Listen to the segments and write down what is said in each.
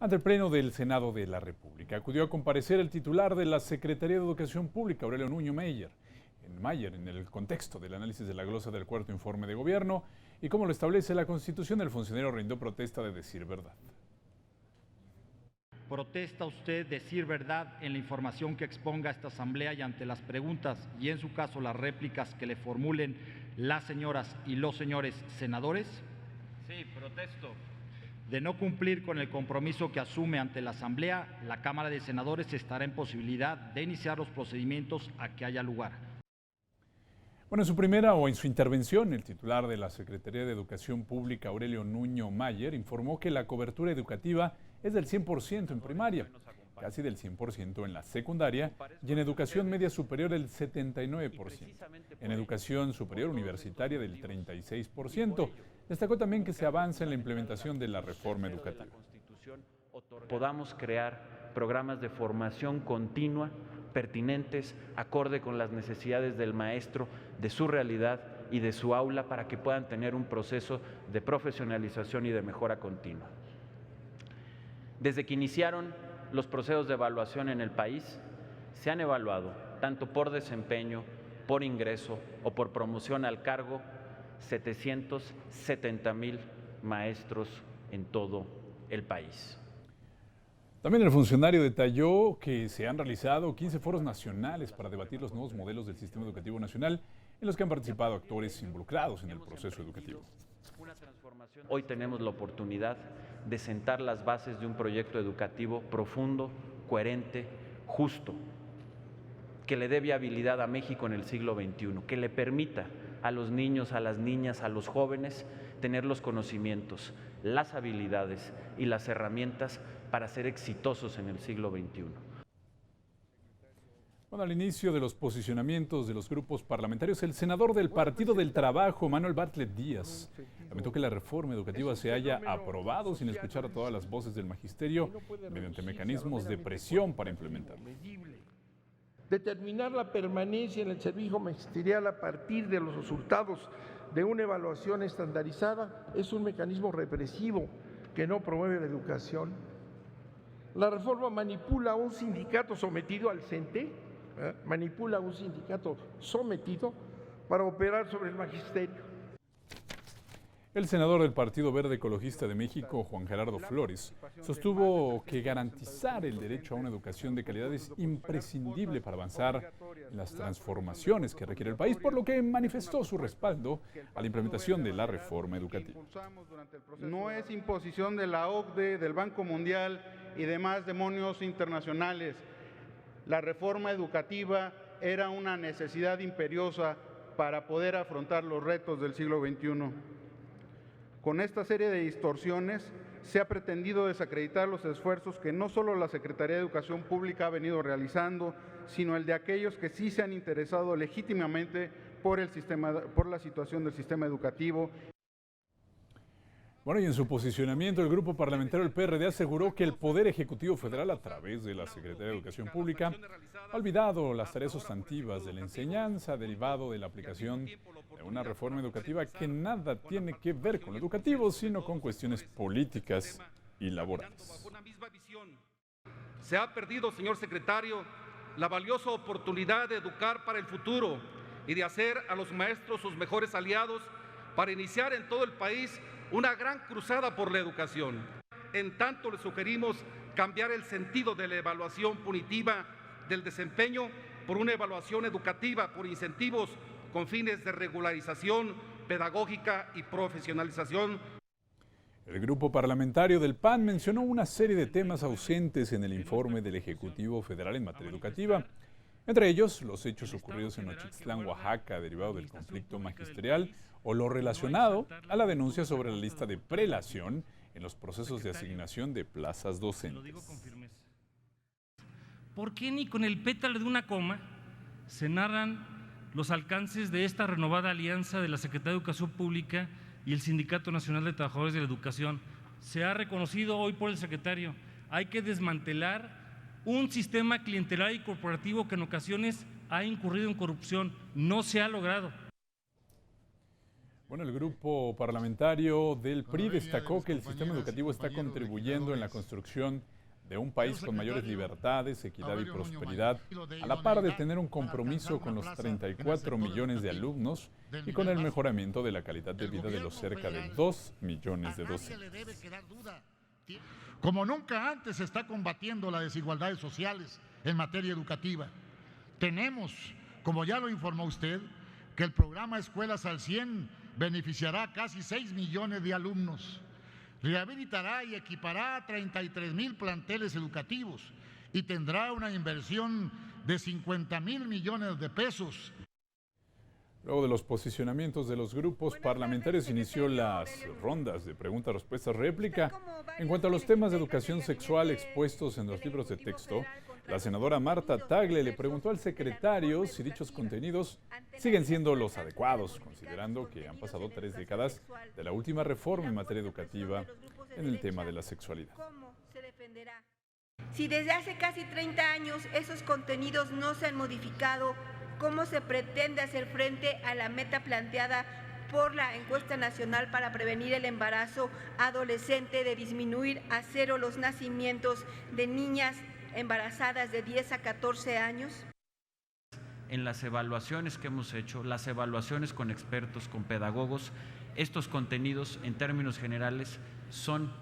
Ante el Pleno del Senado de la República, acudió a comparecer el titular de la Secretaría de Educación Pública, Aurelio Nuño Mayer, en el contexto del análisis de la glosa del cuarto informe de gobierno y como lo establece la Constitución, el funcionario rindió protesta de decir verdad. ¿Protesta usted decir verdad en la información que exponga a esta Asamblea y ante las preguntas y, en su caso, las réplicas que le formulen las señoras y los señores senadores? Sí, protesto. De no cumplir con el compromiso que asume ante la Asamblea, la Cámara de Senadores estará en posibilidad de iniciar los procedimientos a que haya lugar. Bueno, en su intervención, el titular de la Secretaría de Educación Pública, Aurelio Nuño Mayer, informó que la cobertura educativa es del 100% en primaria, casi del 100% en la secundaria y en educación media superior el 79%. En educación superior universitaria del 36%. Destacó también que se avanza en la implementación de la reforma educativa. Podamos crear programas de formación continua, pertinentes, acorde con las necesidades del maestro, de su realidad y de su aula, para que puedan tener un proceso de profesionalización y de mejora continua. Desde que iniciaron los procesos de evaluación en el país, se han evaluado, tanto por desempeño, por ingreso o por promoción al cargo, 770,000 maestros en todo el país. También el funcionario detalló que se han realizado 15 foros nacionales para debatir los nuevos modelos del sistema educativo nacional en los que han participado actores involucrados en el proceso educativo. Hoy tenemos la oportunidad de sentar las bases de un proyecto educativo profundo, coherente, justo, que le dé viabilidad a México en el siglo XXI, que le permita a los niños, a las niñas, a los jóvenes tener los conocimientos, las habilidades y las herramientas para ser exitosos en el siglo XXI. Bueno, al inicio de los posicionamientos de los grupos parlamentarios, el senador del Partido del Trabajo, Manuel Bartlett Díaz, lamentó que la reforma educativa se haya aprobado sin escuchar a todas las voces del magisterio mediante mecanismos de presión para implementarlo. Determinar la permanencia en el servicio magisterial a partir de los resultados de una evaluación estandarizada es un mecanismo represivo que no promueve la educación. La reforma manipula a un sindicato sometido al CENTE, manipula a un sindicato sometido para operar sobre el magisterio. El senador del Partido Verde Ecologista de México, Juan Gerardo Flores, sostuvo que garantizar el derecho a una educación de calidad es imprescindible para avanzar en las transformaciones que requiere el país, por lo que manifestó su respaldo a la implementativa de la reforma educativa. No es imposición de la OCDE, del Banco Mundial y demás demonios internacionales. La reforma educativa era una necesidad imperiosa para poder afrontar los retos del siglo XXI. Con esta serie de distorsiones se ha pretendido desacreditar los esfuerzos que no solo la Secretaría de Educación Pública ha venido realizando, sino el de aquellos que sí se han interesado legítimamente por la situación del sistema educativo. Bueno, y en su posicionamiento, el grupo parlamentario del PRD aseguró que el Poder Ejecutivo Federal, a través de la Secretaría de Educación Pública, ha olvidado las tareas sustantivas de la enseñanza derivado de la aplicación de una reforma educativa que nada tiene que ver con lo educativo, sino con cuestiones políticas y laborales. Se ha perdido, señor secretario, la valiosa oportunidad de educar para el futuro y de hacer a los maestros sus mejores aliados para iniciar en todo el país una gran cruzada por la educación. En tanto, le sugerimos cambiar el sentido de la evaluación punitiva del desempeño por una evaluación educativa por incentivos con fines de regularización pedagógica y profesionalización. El grupo parlamentario del PAN mencionó una serie de temas ausentes en el informe del Ejecutivo Federal en materia educativa. Entre ellos, los hechos ocurridos en Nochitlán, Oaxaca, derivado del conflicto magisterial, o lo relacionado a la denuncia sobre la lista de prelación en los procesos de asignación de plazas docentes. ¿Por qué ni con el pétalo de una coma se narran los alcances de esta renovada alianza de la Secretaría de Educación Pública y el Sindicato Nacional de Trabajadores de la Educación? Se ha reconocido hoy por el secretario, hay que desmantelar un sistema clientelar y corporativo que en ocasiones ha incurrido en corrupción. No se ha logrado. Bueno, el grupo parlamentario del PRI destacó que el sistema educativo está contribuyendo en la construcción de un país con mayores libertades, equidad y prosperidad, a la par de tener un compromiso con los 34 millones de alumnos y con el mejoramiento de la calidad de vida de los cerca de 2 millones de docentes. Como nunca antes se está combatiendo las desigualdades sociales en materia educativa. Tenemos, como ya lo informó usted, que el programa Escuelas al 100 beneficiará a casi 6 millones de alumnos. Rehabilitará y equipará 33,000 planteles educativos y tendrá una inversión de 50,000 millones de pesos. Luego de los posicionamientos de los grupos parlamentarios, inició las rondas de preguntas-respuestas-réplica. En cuanto a los temas de educación sexual expuestos en los libros de texto, la senadora Marta Tagle le preguntó al secretario si dichos contenidos siguen siendo los adecuados, considerando que han pasado 3 décadas de la última reforma en materia educativa en el tema de la sexualidad. Si desde hace casi 30 años esos contenidos no se han modificado, ¿cómo se pretende hacer frente a la meta planteada por la Encuesta Nacional para Prevenir el Embarazo Adolescente de disminuir a 0 los nacimientos de niñas embarazadas de 10 a 14 años? En las evaluaciones que hemos hecho, las evaluaciones con expertos, con pedagogos, estos contenidos en términos generales son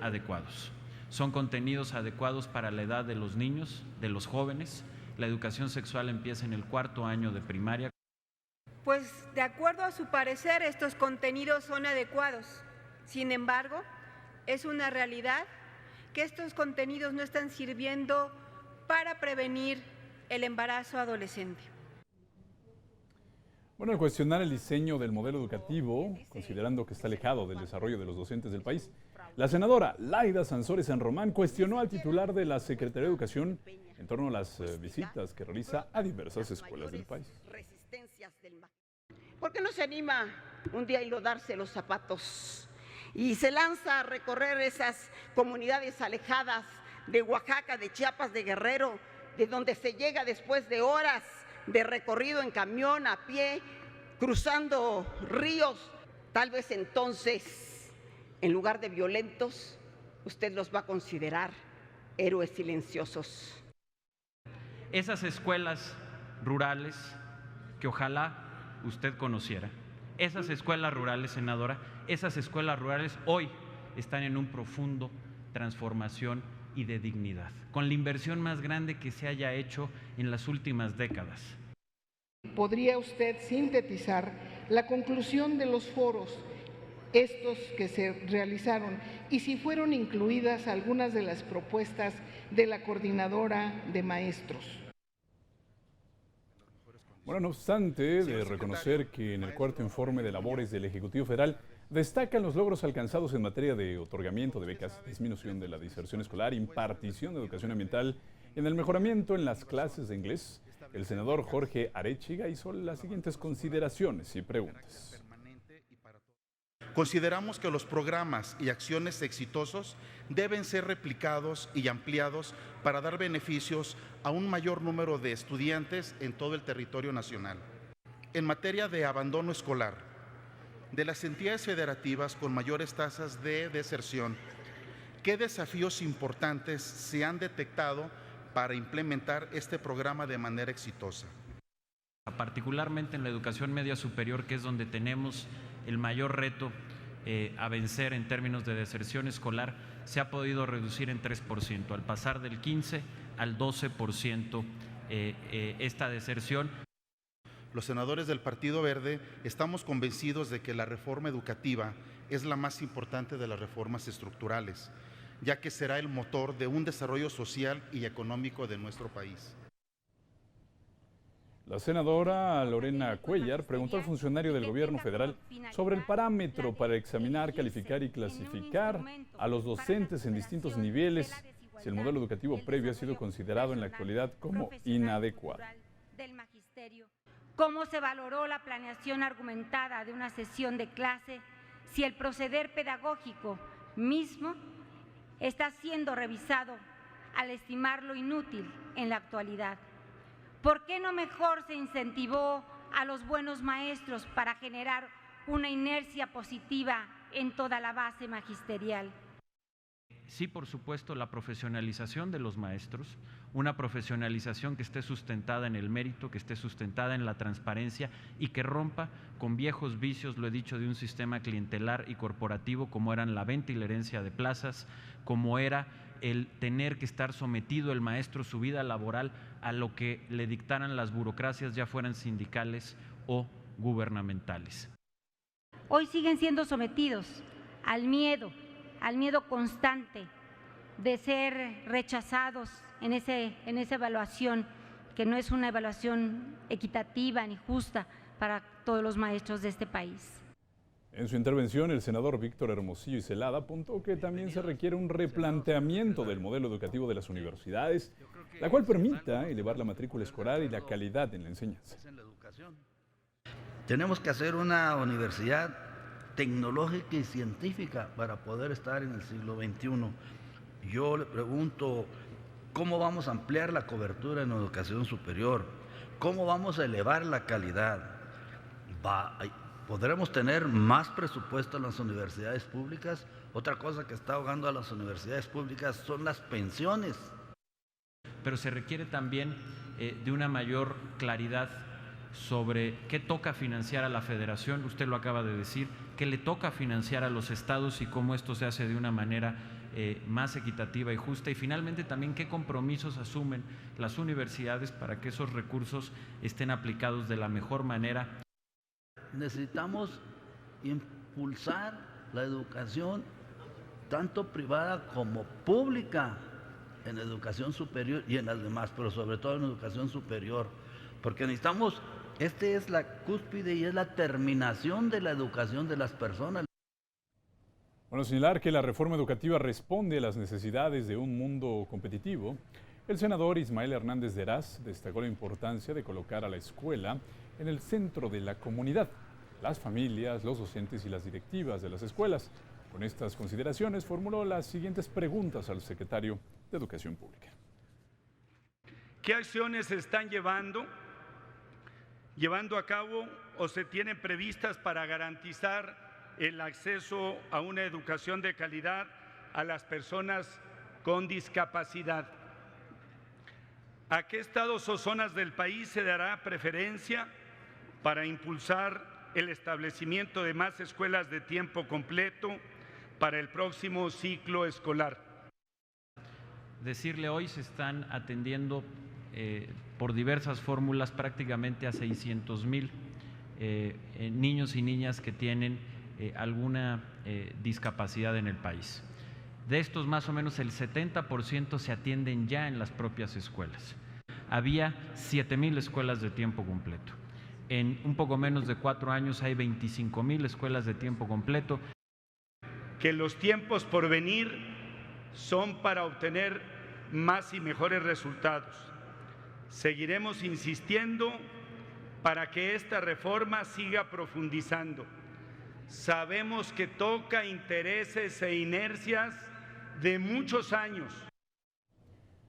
adecuados. Son contenidos adecuados para la edad de los niños, de los jóvenes. La educación sexual empieza en el 4º año de primaria. Pues de acuerdo a su parecer, estos contenidos son adecuados. Sin embargo, es una realidad que estos contenidos no están sirviendo para prevenir el embarazo adolescente. Bueno, al cuestionar el diseño del modelo educativo, considerando que está alejado del desarrollo de los docentes del país, la senadora Laida Sansores San Román cuestionó al titular de la Secretaría de Educación en torno a las visitas que realiza a diversas escuelas del país. ¿Por qué no se anima un día a enlodarse los zapatos y se lanza a recorrer esas comunidades alejadas de Oaxaca, de Chiapas, de Guerrero, de donde se llega después de horas de recorrido en camión, a pie, cruzando ríos? Tal vez entonces, en lugar de violentos, usted los va a considerar héroes silenciosos. Esas escuelas rurales que ojalá usted conociera, esas escuelas rurales, senadora, esas escuelas rurales hoy están en un profundo transformación y de dignidad, con la inversión más grande que se haya hecho en las últimas décadas. ¿Podría usted sintetizar la conclusión de los foros, estos que se realizaron, y si fueron incluidas algunas de las propuestas de la coordinadora de maestros? Bueno, no obstante de reconocer que en el 4º informe de labores del Ejecutivo Federal destacan los logros alcanzados en materia de otorgamiento de becas, disminución de la deserción escolar, impartición de educación ambiental y en el mejoramiento en las clases de inglés, el senador Jorge Arechiga hizo las siguientes consideraciones y preguntas. Consideramos que los programas y acciones exitosos deben ser replicados y ampliados para dar beneficios a un mayor número de estudiantes en todo el territorio nacional. En materia de abandono escolar, de las entidades federativas con mayores tasas de deserción, ¿qué desafíos importantes se han detectado para implementar este programa de manera exitosa? Particularmente en la educación media superior, que es donde tenemos el mayor reto a vencer en términos de deserción escolar, se ha podido reducir en 3%, al pasar del 15 al 12% esta deserción. Los senadores del Partido Verde estamos convencidos de que la reforma educativa es la más importante de las reformas estructurales, ya que será el motor de un desarrollo social y económico de nuestro país. La senadora Lorena Cuellar preguntó al funcionario del gobierno federal sobre el parámetro para examinar, calificar y clasificar a los docentes en distintos niveles, si el modelo educativo previo ha sido considerado en la actualidad como inadecuado. ¿Cómo se valoró la planeación argumentada de una sesión de clase si el proceder pedagógico mismo está siendo revisado al estimarlo inútil en la actualidad? ¿Por qué no mejor se incentivó a los buenos maestros para generar una inercia positiva en toda la base magisterial. Sí, por supuesto, la profesionalización de los maestros, una profesionalización que esté sustentada en el mérito, que esté sustentada en la transparencia y que rompa con viejos vicios, lo he dicho, de un sistema clientelar y corporativo como eran la venta y la herencia de plazas, como era el tener que estar sometido el maestro su vida laboral a lo que le dictaran las burocracias, ya fueran sindicales o gubernamentales. Hoy siguen siendo sometidos al miedo constante de ser rechazados en esa evaluación, que no es una evaluación equitativa ni justa para todos los maestros de este país. En su intervención, el senador Víctor Hermosillo y Celada apuntó que también se requiere un replanteamiento del modelo educativo de las universidades, la cual permita elevar la matrícula escolar y la calidad en la enseñanza. Tenemos que hacer una universidad tecnológica y científica para poder estar en el siglo XXI. Yo le pregunto, ¿cómo vamos a ampliar la cobertura en educación superior? ¿Cómo vamos a elevar la calidad? ¿Podremos tener más presupuesto en las universidades públicas? Otra cosa que está ahogando a las universidades públicas son las pensiones. Pero se requiere también de una mayor claridad sobre qué toca financiar a la federación, usted lo acaba de decir, qué le toca financiar a los estados y cómo esto se hace de una manera más equitativa y justa, y finalmente también qué compromisos asumen las universidades para que esos recursos estén aplicados de la mejor manera. Necesitamos impulsar la educación tanto privada como pública en educación superior y en las demás, pero sobre todo en educación superior, porque necesitamos, es la cúspide y es la terminación de la educación de las personas. Bueno, señalar que la reforma educativa responde a las necesidades de un mundo competitivo, el senador Ismael Hernández de Heraz destacó la importancia de colocar a la escuela en el centro de la comunidad, las familias, los docentes y las directivas de las escuelas. Con estas consideraciones formuló las siguientes preguntas al secretario de Educación Pública. ¿Qué acciones se están llevando a cabo o se tienen previstas para garantizar el acceso a una educación de calidad a las personas con discapacidad? ¿A qué estados o zonas del país se dará preferencia para impulsar el establecimiento de más escuelas de tiempo completo para el próximo ciclo escolar? Decirle, hoy se están atendiendo por diversas fórmulas prácticamente a 600,000 niños y niñas que tienen alguna discapacidad en el país. De estos, más o menos el 70% se atienden ya en las propias escuelas. Había 7,000 escuelas de tiempo completo. En un poco menos de 4 años hay 25,000 escuelas de tiempo completo. Que los tiempos por venir son para obtener más y mejores resultados. Seguiremos insistiendo para que esta reforma siga profundizando. Sabemos que toca intereses e inercias de muchos años.